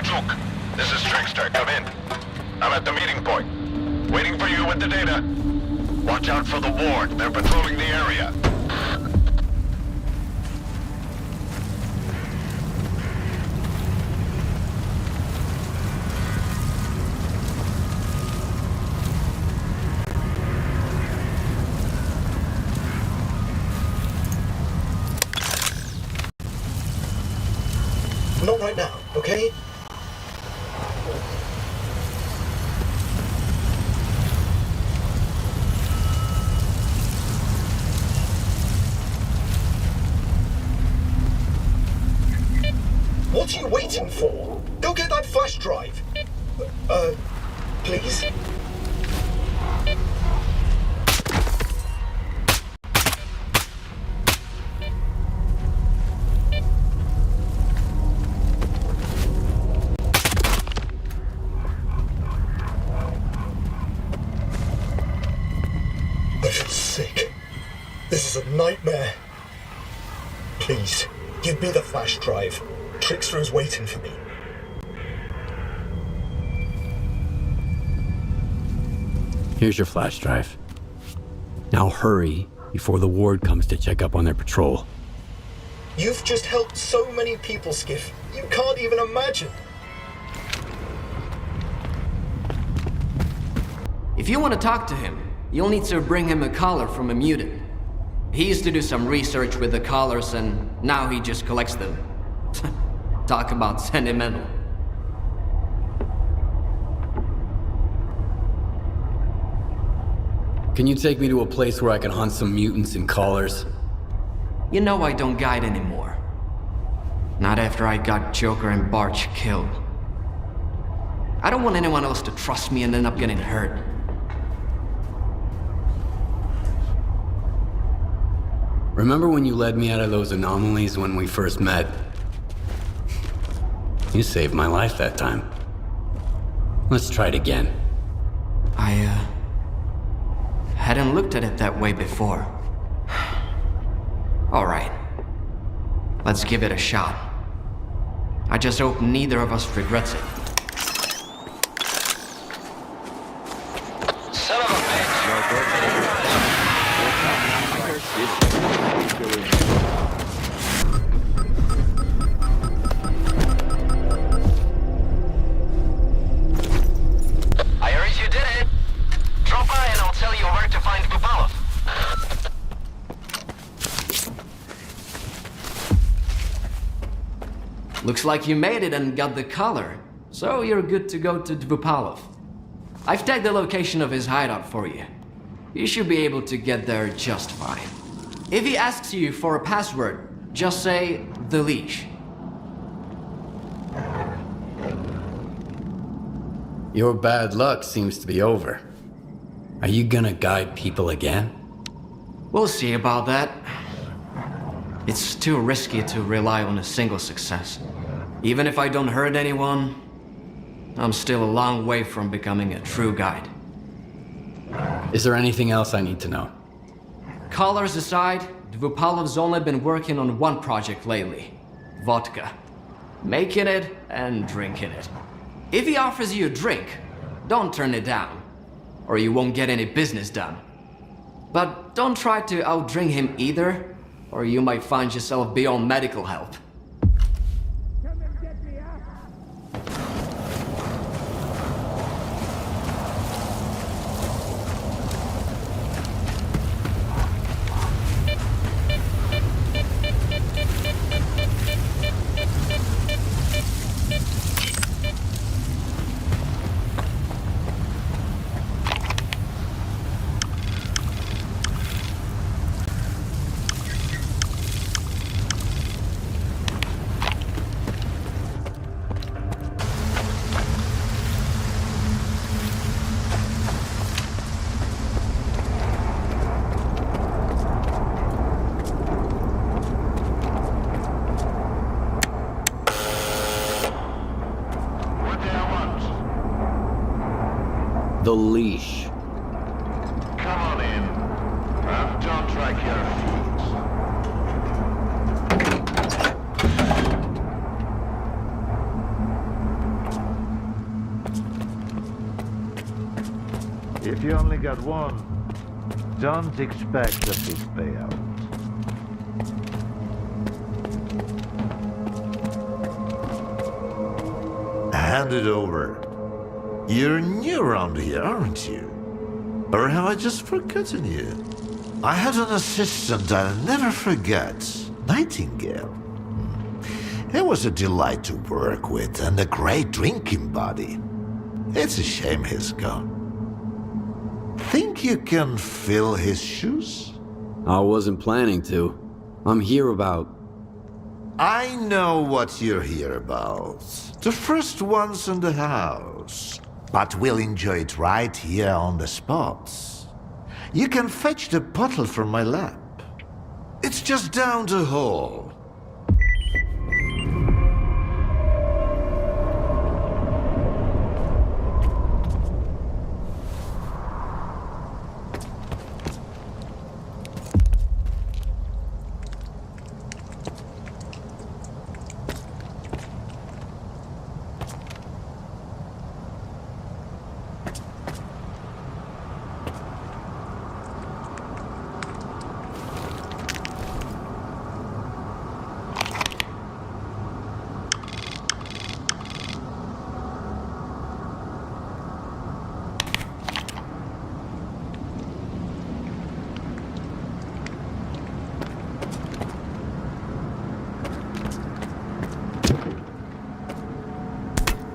Selçuk. This is Trickster. Come in. I'm at the meeting point. Waiting for you with the data. Watch out for the ward. They're patrolling the area. Not right now, okay? What are you waiting for? Go get that flash drive. Please? I feel sick. This is a nightmare. Please, give me the flash drive. Trickster is waiting for me. Here's your flash drive. Now hurry before the ward comes to check up on their patrol. You've just helped so many people, Skif. You can't even imagine. If you want to talk to him, you'll need to bring him a collar from a mutant. He used to do some research with the collars and now he just collects them. Talk about sentimental. Can you take me to a place where I can hunt some mutants and collars? You know I don't guide anymore. Not after I got Joker and Barch killed. I don't want anyone else to trust me and end up getting hurt. Remember when you led me out of those anomalies when we first met? You saved my life that time. Let's try it again. I hadn't looked at it that way before. All right. Let's give it a shot. I just hope neither of us regrets it. Son of a bitch! I heard you did it. Drop by and I'll tell you where to find Dvupalov. Looks like you made it and got the collar, so you're good to go to Dvupalov. I've tagged the location of his hideout for you. You should be able to get there just fine. If he asks you for a password, just say the leash. Your bad luck seems to be over. Are you gonna guide people again? We'll see about that. It's too risky to rely on a single success. Even if I don't hurt anyone, I'm still a long way from becoming a true guide. Is there anything else I need to know? Collars aside, Dvupalov's only been working on one project lately. Vodka. Making it and drinking it. If he offers you a drink, don't turn it down, or you won't get any business done. But don't try to outdrink him either, or you might find yourself beyond medical help. The leash. Come on in. And don't drag your feet. If you only got one, don't expect a big payout. Hand it over. You're new around here, aren't you? Or have I just forgotten you? I had an assistant I'll never forget, Nightingale. He was a delight to work with and a great drinking buddy. It's a shame he's gone. Think you can fill his shoes? I wasn't planning to. I'm here about... I know what you're here about. The first ones in the house. But we'll enjoy it right here on the spot. You can fetch the bottle from my lab. It's just down the hall.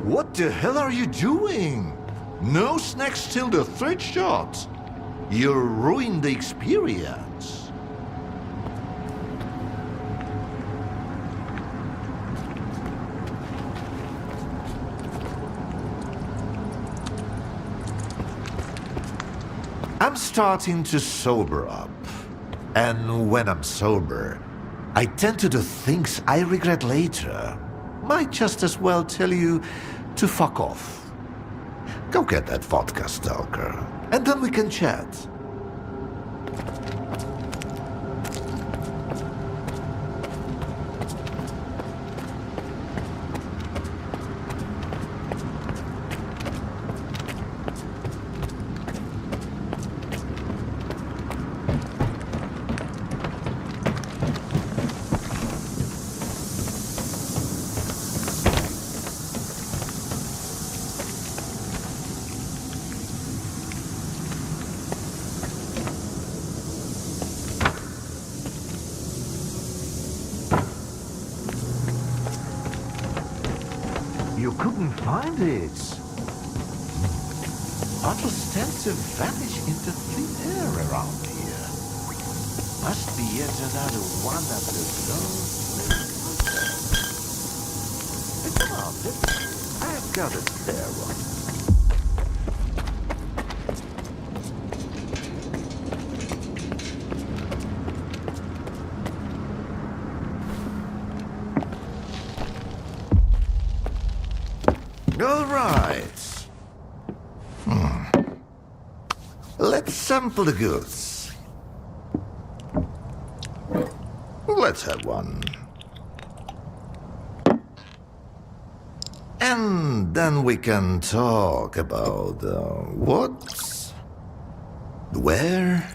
What the hell are you doing? No snacks till the third shot. You'll ruin the experience. I'm starting to sober up. And when I'm sober, I tend to do things I regret later. Might just as well tell you to fuck off. Go get that vodka, S.T.A.L.K.E.R, and then we can chat. You couldn't find it. Bottles tend to vanish into thin air around here. Must be yet another one of those. Hey, come on, I've got a spare one. All right. Let's sample the goods. Let's have one. And then we can talk about what, where,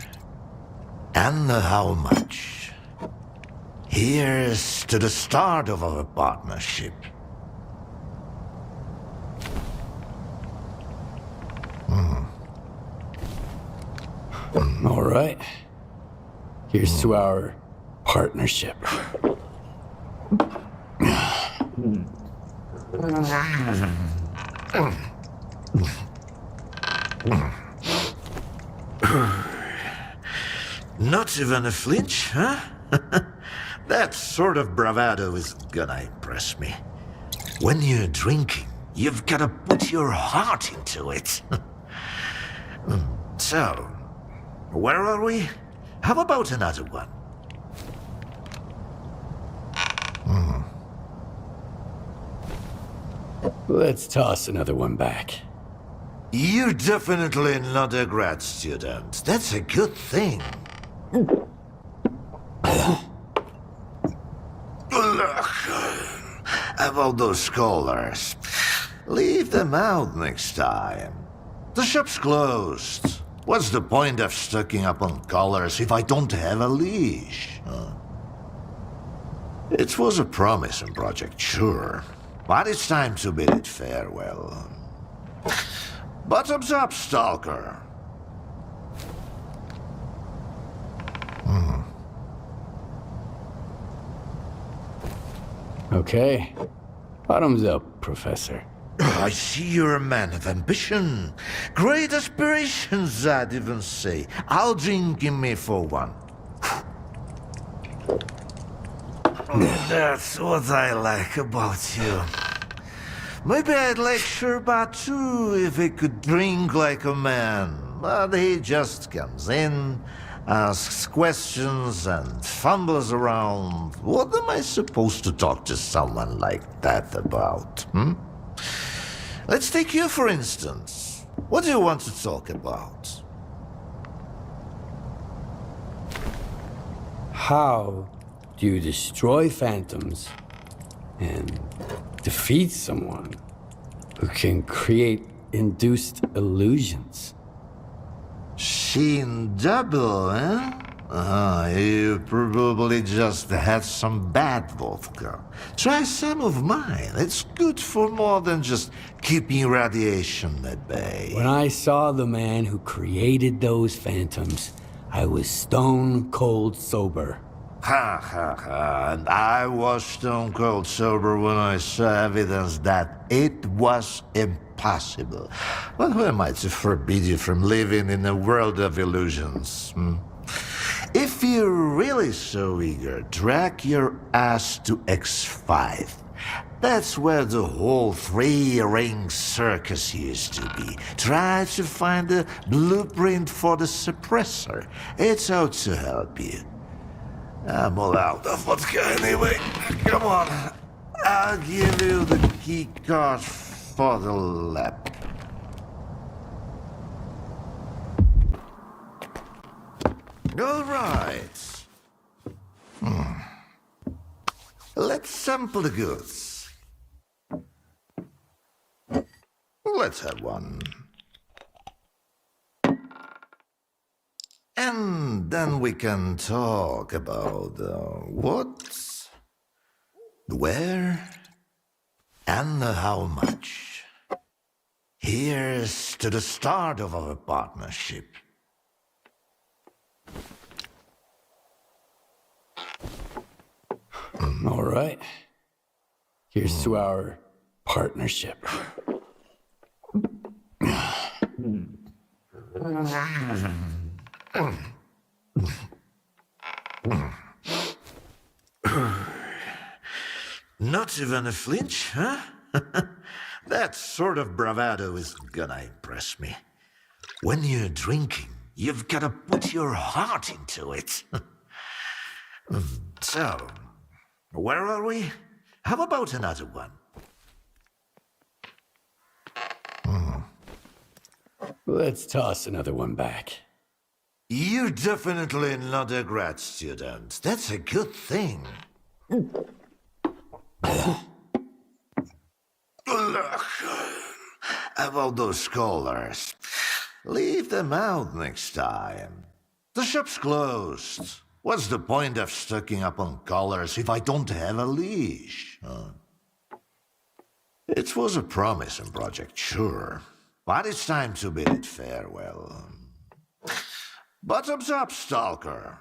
and how much. Here's to the start of our partnership. All right. Here's to our partnership. Not even a flinch, huh? That sort of bravado is gonna impress me. When you're drinking, you've gotta put your heart into it. So, where are we? How about another one? Let's toss another one back. You're definitely not a grad student. That's a good thing. About those scholars. Leave them out next time. The shop's closed. What's the point of stocking up on collars if I don't have a leash? It was a promising project, sure. But it's time to bid it farewell. Bottoms up, Stalker. Okay. Bottoms up, Professor. I see you're a man of ambition. Great aspirations, I'd even say. I'll drink in me for one. That's what I like about you. Maybe I'd like Sherbat too, if he could drink like a man. But he just comes in, asks questions, and fumbles around. What am I supposed to talk to someone like that about, Let's take you, for instance. What do you want to talk about? How do you destroy phantoms and defeat someone who can create induced illusions? Seen double, eh? You probably just had some bad vodka. Try some of mine. It's good for more than just keeping radiation at bay. When I saw the man who created those phantoms, I was stone cold sober. Ha ha ha. And I was stone cold sober when I saw evidence that it was impossible. But who am I to forbid you from living in a world of illusions? If you're really so eager, drag your ass to X5. That's where the whole three-ring circus used to be. Try to find a blueprint for the suppressor. It's out to help you. I'm all out of vodka anyway. Come on. I'll give you the key card for the lab. All right. Let's sample the goods. Let's have one. And then we can talk about what, where, and how much. Here's to the start of our partnership. All right. Here's to our partnership. Not even a flinch, huh? That sort of bravado is gonna impress me. When you're drinking, you've gotta put your heart into it. So, where are we? How about another one? Let's toss another one back. You're definitely not a grad student. That's a good thing. Look, about those collars. Leave them out next time. The shop's closed. What's the point of stocking up on collars if I don't have a leash? It was a promising project, sure. But it's time to bid it farewell. Bottoms up, Stalker.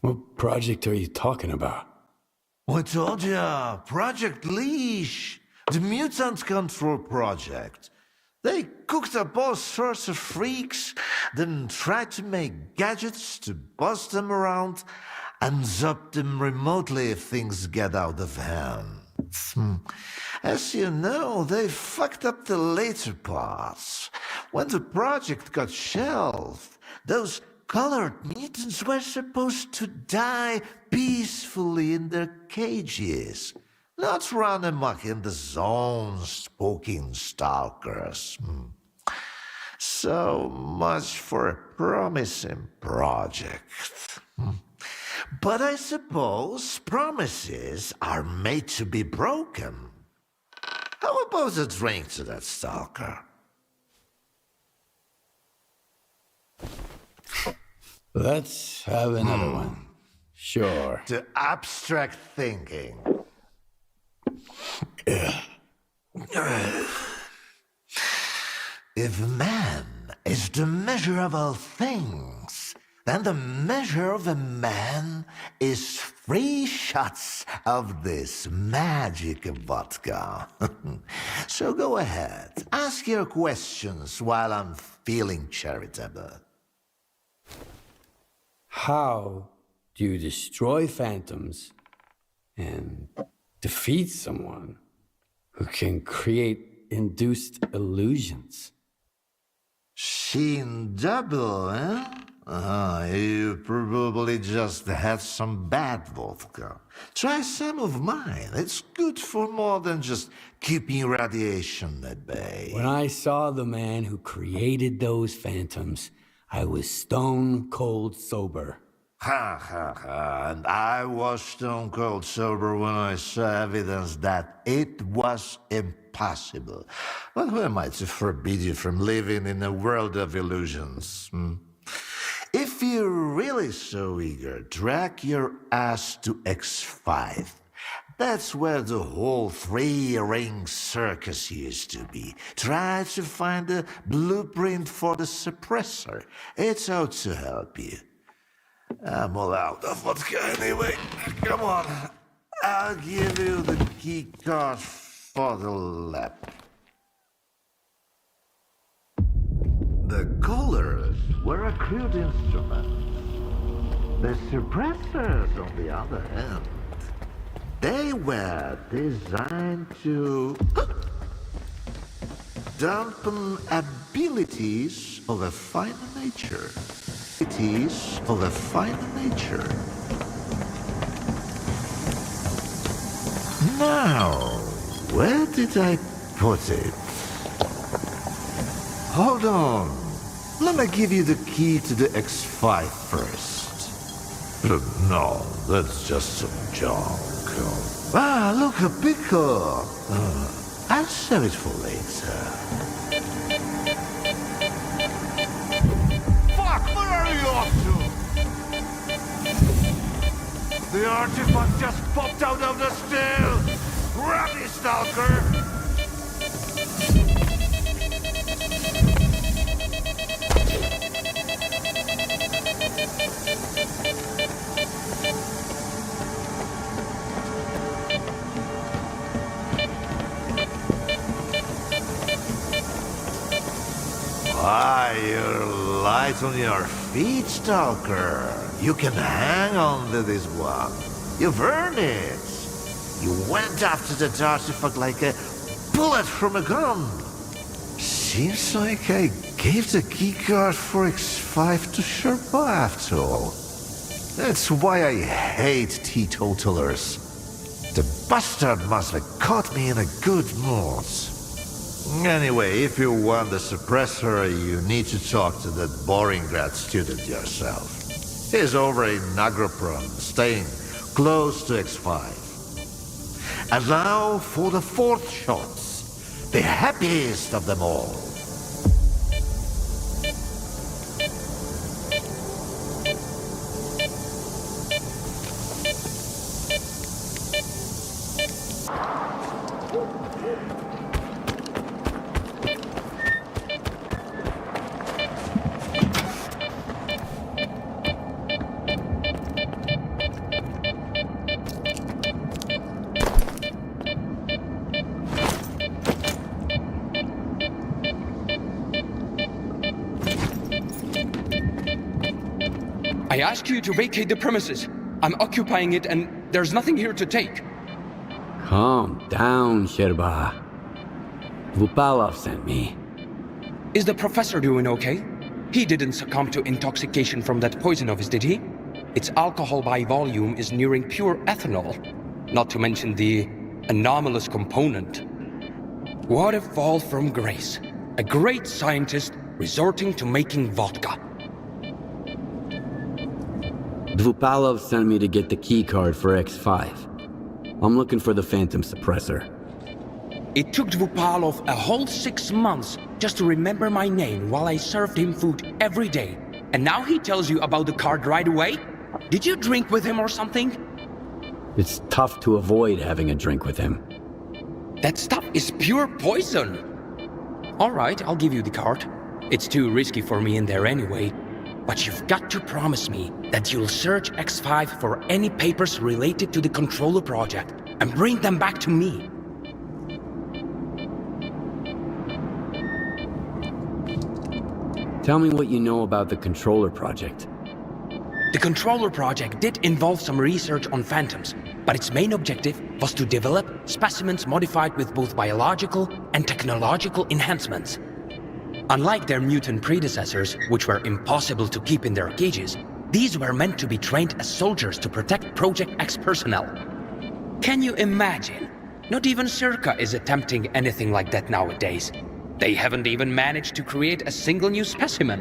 What project are you talking about? I told ya, Project Leash, the mutant control project. They cooked up all sorts of freaks, then tried to make gadgets to bust them around and zap them remotely if things get out of hand. As you know, they fucked up the later parts. When the project got shelved, those colored mutants were supposed to die peacefully in their cages, not run amok in the zones poking stalkers. So much for a promising project. But I suppose promises are made to be broken. How about a drink to that stalker? Let's have another one. Sure. To abstract thinking. If man is the measure of all things, then the measure of a man is 3 shots of this magic vodka. So go ahead, ask your questions while I'm feeling charitable. How do you destroy phantoms and defeat someone who can create induced illusions? Seen double, eh? You probably just had some bad vodka. Try some of mine. It's good for more than just keeping radiation at bay. When I saw the man who created those phantoms, I was stone cold sober. Ha ha ha, and I was stone cold sober when I saw evidence that it was impossible. But who am I to forbid you from living in a world of illusions? If you're really so eager, drag your ass to X5. That's where the whole 3-ring circus used to be. Try to find a blueprint for the suppressor. It's out to help you. I'm all out of vodka anyway. Come on. I'll give you the key card for the lab. The colors were a crude instrument. The suppressors, on the other hand, they were designed to dampen abilities of a finer nature. Abilities of a finer nature. Now, where did I put it? Hold on. Let me give you the key to the X5 first. No, that's just some junk. Ah, look, a pickle. I'll save it for later. Fuck, where are you off to? The artifact just popped out of the still. Grab it, Stalker. Why, you're light on your feet, Stalker. You can hang on to this one. You've earned it. You went after the artifact like a bullet from a gun. Seems like I gave the keycard for X5 to Sherpa after all. That's why I hate teetotalers. The bastard must have caught me in a good mood. Anyway, if you want the suppressor, you need to talk to that boring grad student yourself. He's over in Agroprom, staying close to X5. And now for the 4th shots, the happiest of them all. I asked you to vacate the premises. I'm occupying it and there's nothing here to take. Calm down, Sherba. Dvupalov sent me. Is the professor doing okay? He didn't succumb to intoxication from that poison of his, did he? Its alcohol by volume is nearing pure ethanol, not to mention the anomalous component. What a fall from grace. A great scientist resorting to making vodka. Dvupalov sent me to get the key card for X5. I'm looking for the phantom suppressor. It took Dvupalov a whole 6 months just to remember my name while I served him food every day. And now he tells you about the card right away? Did you drink with him or something? It's tough to avoid having a drink with him. That stuff is pure poison. Alright, I'll give you the card. It's too risky for me in there anyway. But you've got to promise me that you'll search X5 for any papers related to the Controller project and bring them back to me. Tell me what you know about the Controller project. The Controller project did involve some research on phantoms, but its main objective was to develop specimens modified with both biological and technological enhancements. Unlike their mutant predecessors, which were impossible to keep in their cages, these were meant to be trained as soldiers to protect Project X personnel. Can you imagine? Not even S.T.A.L.K.E.R is attempting anything like that nowadays. They haven't even managed to create a single new specimen.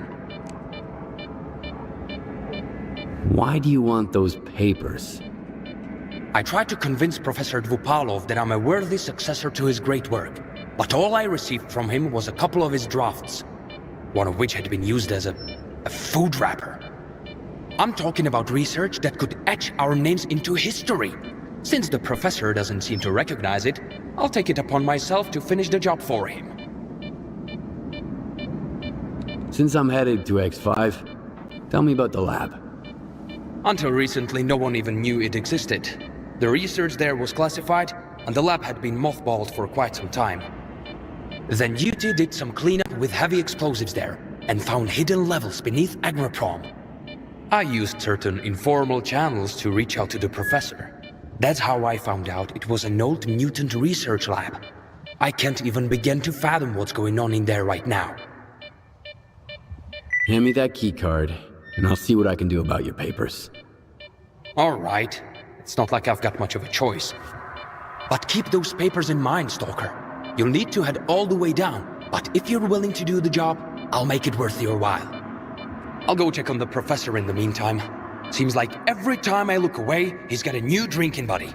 Why do you want those papers? I tried to convince Professor Dvupalov that I'm a worthy successor to his great work, but all I received from him was a couple of his drafts, one of which had been used as a food wrapper. I'm talking about research that could etch our names into history. Since the professor doesn't seem to recognize it, I'll take it upon myself to finish the job for him. Since I'm headed to X5, tell me about the lab. Until recently, no one even knew it existed. The research there was classified, and the lab had been mothballed for quite some time. Then UT did some cleanup with heavy explosives there, and found hidden levels beneath Agroprom. I used certain informal channels to reach out to the professor. That's how I found out it was an old mutant research lab. I can't even begin to fathom what's going on in there right now. Hand me that key card, and I'll see what I can do about your papers. Alright, it's not like I've got much of a choice. But keep those papers in mind, Stalker. You'll need to head all the way down, but if you're willing to do the job, I'll make it worth your while. I'll go check on the professor in the meantime. Seems like every time I look away, he's got a new drinking buddy.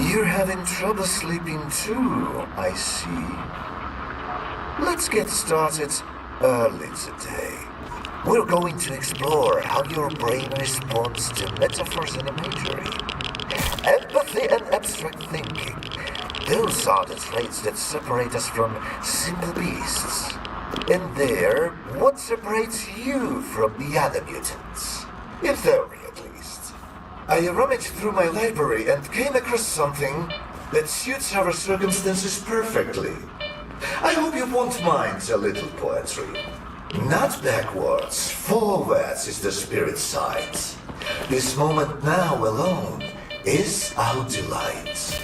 You're having trouble sleeping too, I see. Let's get started early today. We're going to explore how your brain responds to metaphors and imagery. Empathy and abstract thinking. Those are the traits that separate us from simple beasts. And they're what separates you from the other mutants. In theory, at least. I rummaged through my library and came across something that suits our circumstances perfectly. I hope you won't mind a little poetry. Not backwards, forwards is the spirit side. This moment now alone is our delight.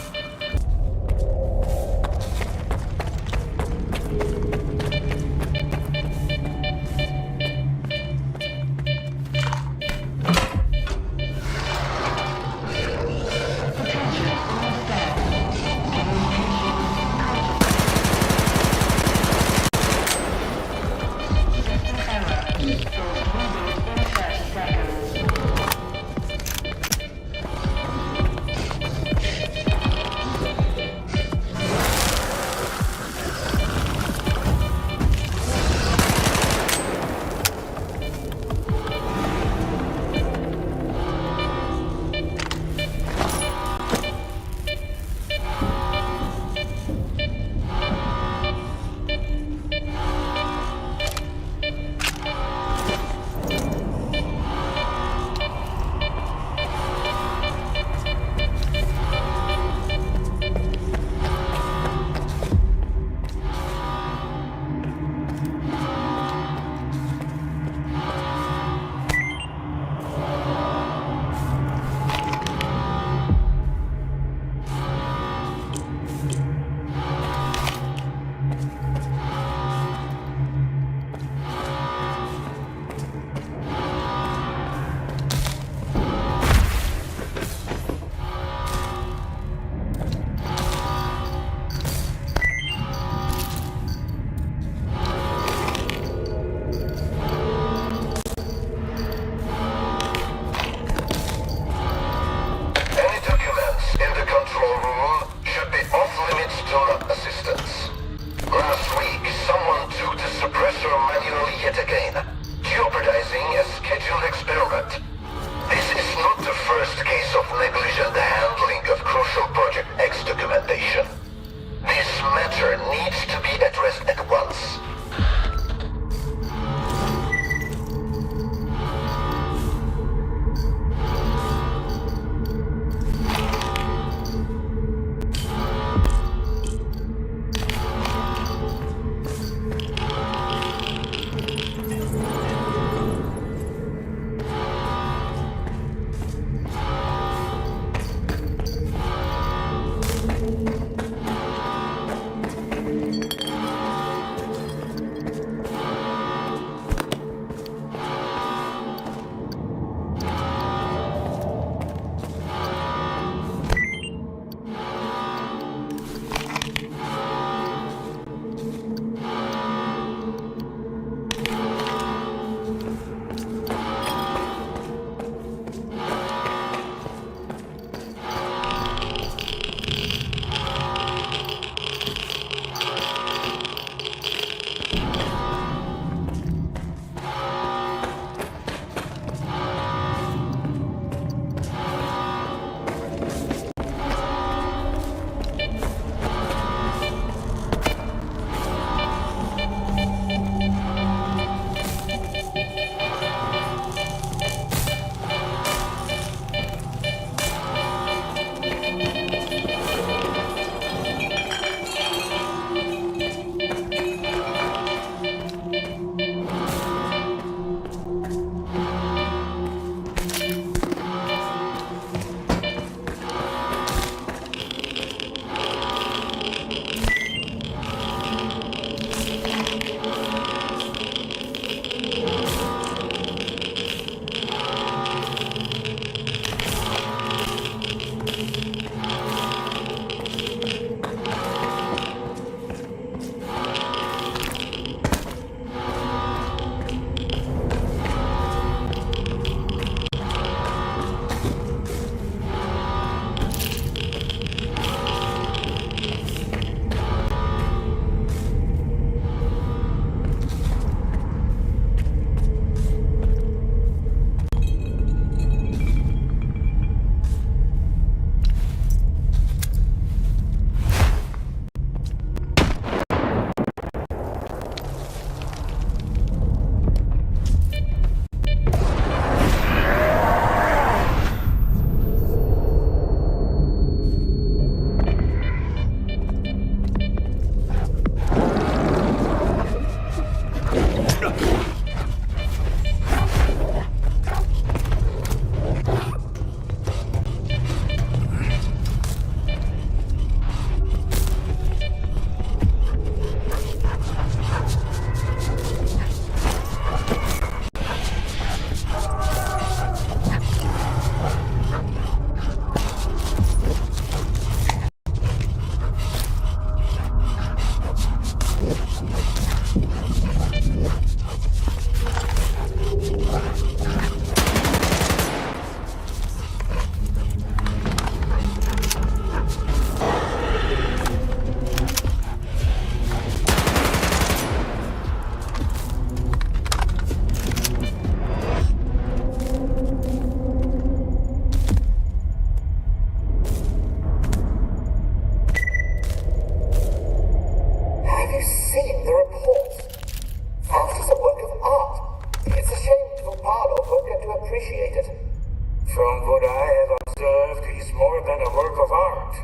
more than a work of art.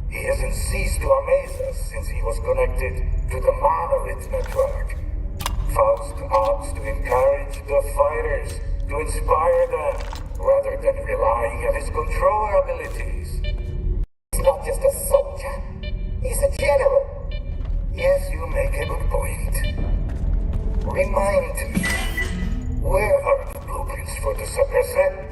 He hasn't ceased to amaze us since he was connected to the monolith network. Faust opts to encourage the fighters, to inspire them, rather than relying on his control abilities. He's not just a soldier, he's a general. Yes, you make a good point. Remind me, where are the blueprints for the suppressor?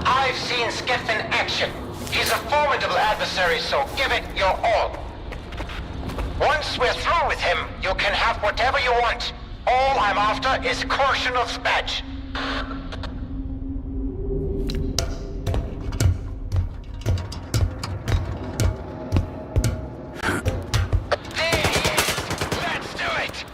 I've seen Skif in action. He's a formidable adversary, so give it your all. Once we're through with him, you can have whatever you want. All I'm after is Korshunov's badge. There he is! Let's do it!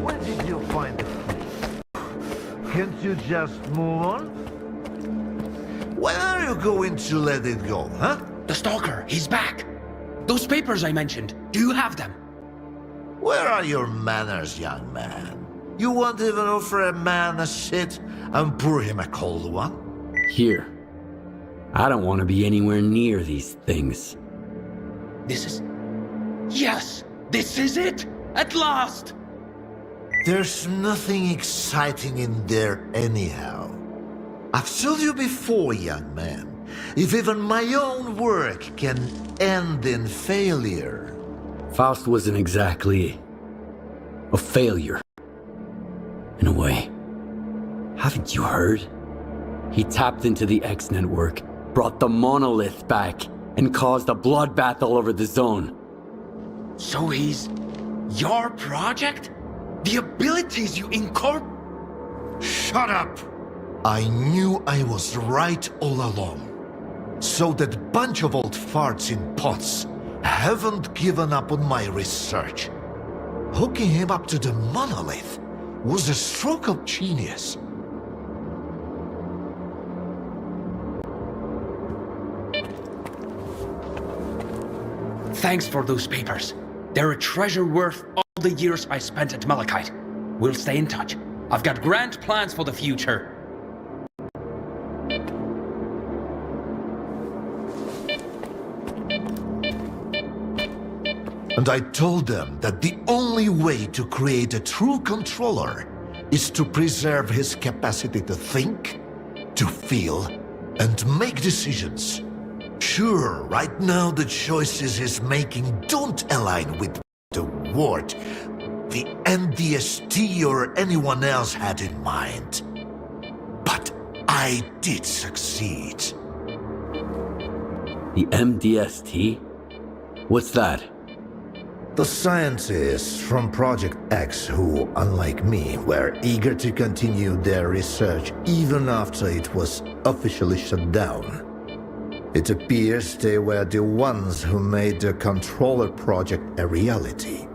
Where did you find it? Can't you just move on? When are you going to let it go, huh? The Stalker, he's back. Those papers I mentioned, do you have them? Where are your manners, young man? You won't even offer a man a shit and pour him a cold one? Here. I don't want to be anywhere near these things. This is... Yes! This is it! At last! There's nothing exciting in there anyhow. I've told you before, young man, if even my own work can end in failure. Faust wasn't exactly a failure. In a way. Haven't you heard? He tapped into the X network, brought the monolith back, and caused a bloodbath all over the zone. So he's... your project? The abilities you incorporate... Shut up! I knew I was right all along. So that bunch of old farts in pots haven't given up on my research. Hooking him up to the monolith was a stroke of genius. Thanks for those papers. They're a treasure worth all the years I spent at Malachite. We'll stay in touch. I've got grand plans for the future. And I told them that the only way to create a true controller is to preserve his capacity to think, to feel, and make decisions. Sure, right now the choices he's making don't align with the ward, the NDST or anyone else had in mind. But I did succeed. The MDST? What's that? The scientists from Project X who, unlike me, were eager to continue their research even after it was officially shut down. It appears they were the ones who made the controller project a reality.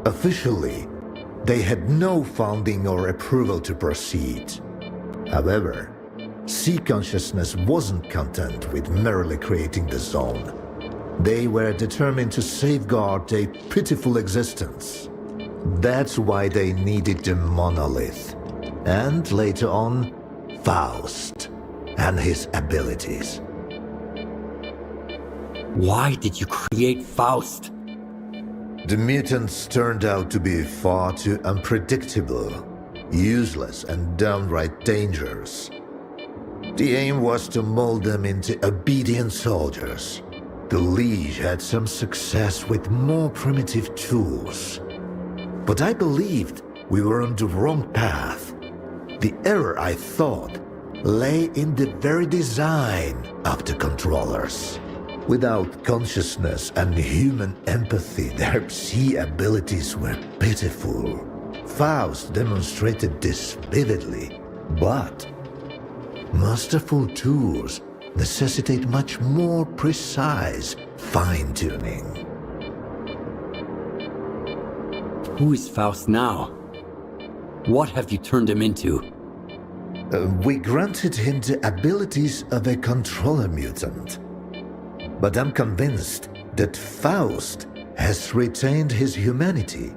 Officially, they had no funding or approval to proceed. However, Sea Consciousness wasn't content with merely creating the zone. They were determined to safeguard a pitiful existence. That's why they needed the monolith. And later on, Faust and his abilities. Why did you create Faust? The mutants turned out to be far too unpredictable, useless, and downright dangerous. The aim was to mold them into obedient soldiers. The leash had some success with more primitive tools. But I believed we were on the wrong path. The error, I thought, lay in the very design of the controllers. Without consciousness and human empathy, their C abilities were pitiful. Faust demonstrated this vividly, but masterful tools necessitate much more precise fine-tuning. Who is Faust now? What have you turned him into? We granted him the abilities of a controller mutant. But I'm convinced that Faust has retained his humanity.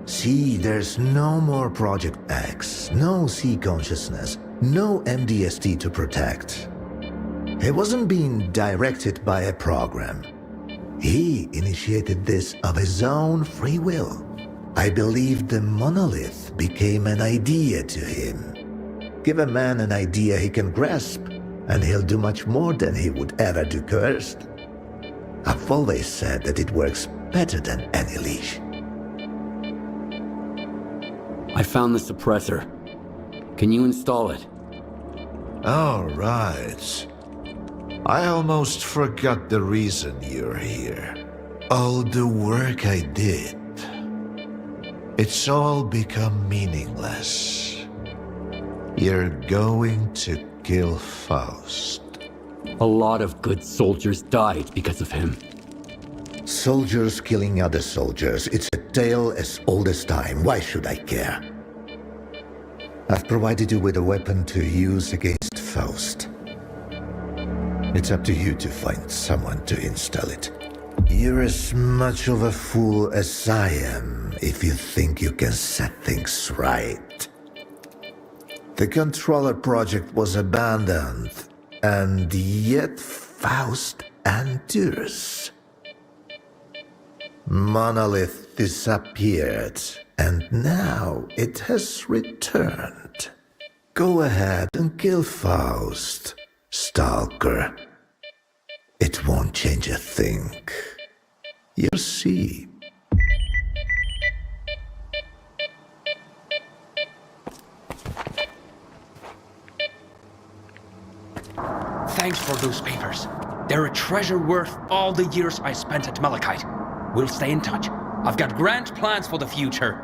See, there's no more Project X, no C consciousness, no MDST to protect. He wasn't being directed by a program. He initiated this of his own free will. I believe the monolith became an idea to him. Give a man an idea he can grasp, and he'll do much more than he would ever do cursed. I've always said that it works better than any leash. I found the suppressor. Can you install it? All right. I almost forgot the reason you're here. All the work I did. It's all become meaningless. You're going to kill Faust. A lot of good soldiers died because of him. Soldiers killing other soldiers. It's a tale as old as time. Why should I care? I've provided you with a weapon to use against Faust. It's up to you to find someone to install it. You're as much of a fool as I am if you think you can set things right. The controller project was abandoned, and yet Faust endures. Monolith disappeared, and now it has returned. Go ahead and kill Faust, Stalker. It won't change a thing. You'll see. Thanks for those papers. They're a treasure worth all the years I spent at Malachite. We'll stay in touch. I've got grand plans for the future.